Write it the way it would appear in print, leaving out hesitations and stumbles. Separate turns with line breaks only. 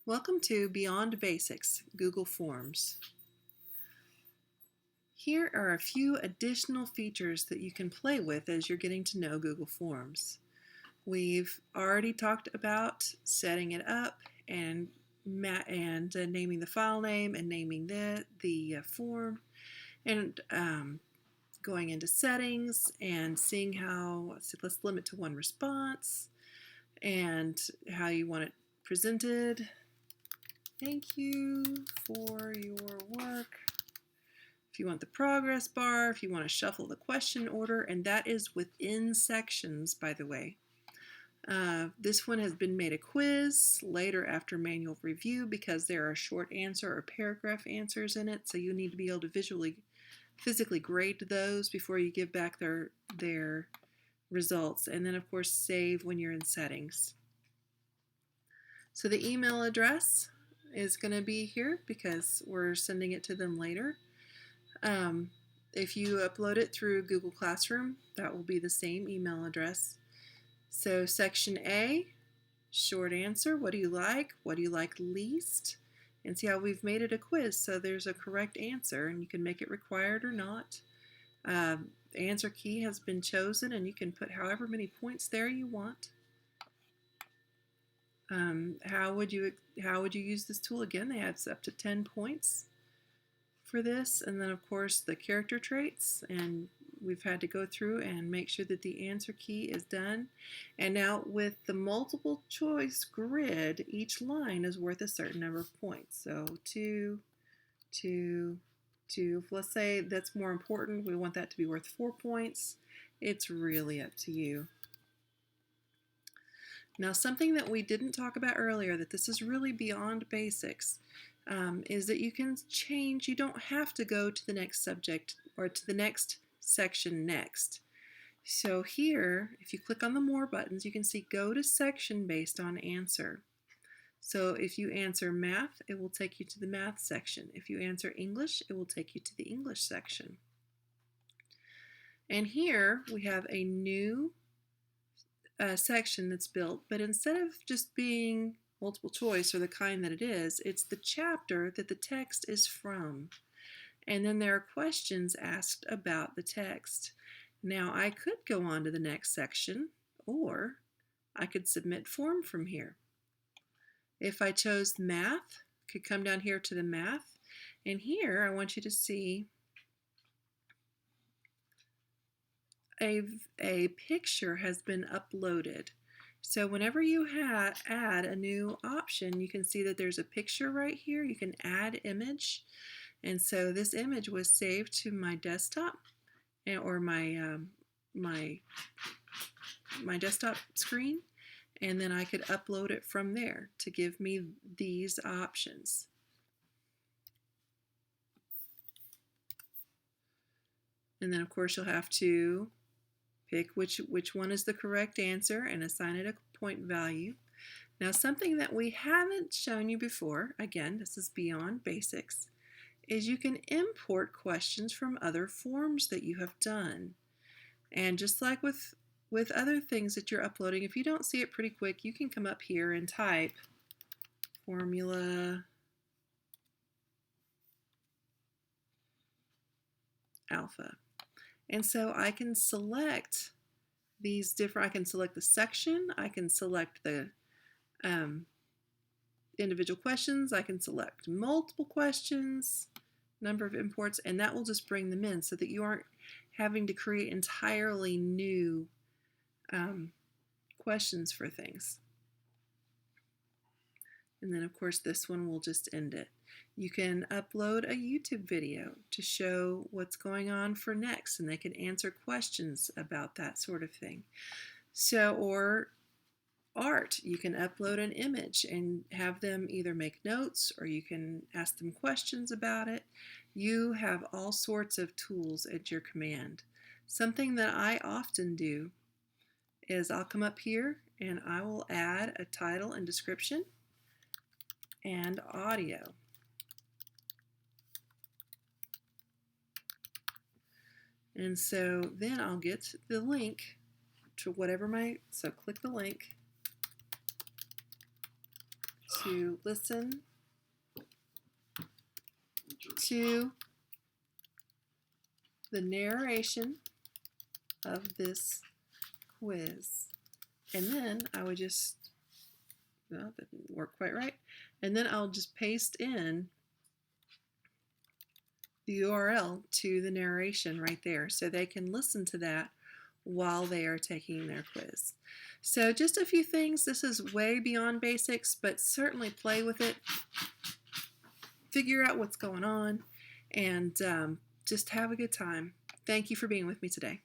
Welcome to Beyond Basics, Google Forms. Here are a few additional features that you can play with as you're getting to know Google Forms. We've already talked about setting it up and naming the file name and naming the form, and going into settings and seeing how, let's limit to one response, and how you want it presented. Thank you for your work. If you want the progress bar, if you want to shuffle the question order, and that is within sections, by the way. This one has been made a quiz later after manual review because there are short answer or paragraph answers in it, so you need to be able to physically grade those before you give back their results, and then of course save when you're in settings. So the email address is going to be here because we're sending it to them later. If you upload it through Google Classroom, that will be the same email address. So section A, short answer, what do you like? What do you like least? And see how we've made it a quiz, so there's a correct answer and you can make it required or not. The answer key has been chosen and you can put however many points there you want. How would you use this tool? Again, they have up to 10 points for this, and then of course the character traits, and we've had to go through and make sure that the answer key is done. And now with the multiple choice grid, each line is worth a certain number of points. So 2, 2, 2. Let's say that's more important. We want that to be worth 4 points. It's really up to you. Now, something that we didn't talk about earlier, that this is really beyond basics, is that you can change. You don't have to go to the next subject or to the next section next. So here, if you click on the More buttons, you can see Go to Section based on answer. So if you answer Math, it will take you to the Math section. If you answer English, it will take you to the English section. And here we have a new section that's built, but instead of just being multiple choice or the kind that it is, it's the chapter that the text is from. And then there are questions asked about the text. Now I could go on to the next section, or I could submit form from here. If I chose Math, I could come down here to the Math, and here I want you to see a picture has been uploaded. So whenever you add a new option, you can see that there's a picture right here. You can add image, and so this image was saved to my desktop or my desktop screen, and then I could upload it from there to give me these options. And then of course you'll have to pick which one is the correct answer and assign it a point value. Now, something that we haven't shown you before, again, this is beyond basics, is you can import questions from other forms that you have done. And just like with other things that you're uploading, if you don't see it pretty quick, you can come up here and type formula alpha. And so I can select these different, I can select the section, I can select the individual questions, I can select multiple questions, number of imports, and that will just bring them in so that you aren't having to create entirely new questions for things. And then of course this one will just end it. You can upload a YouTube video to show what's going on for next, and they can answer questions about that sort of thing. So, or art, you can upload an image and have them either make notes or you can ask them questions about it. You have all sorts of tools at your command. Something that I often do is I'll come up here and I will add a title and description and audio. And so then I'll get the link to whatever so click the link. to listen to the narration of this quiz. And then I would just, well, that didn't work quite right. And then I'll just paste in the URL to the narration right there so they can listen to that while they are taking their quiz. So just a few things. This is way beyond basics, but certainly play with it. Figure out what's going on and just have a good time. Thank you for being with me today.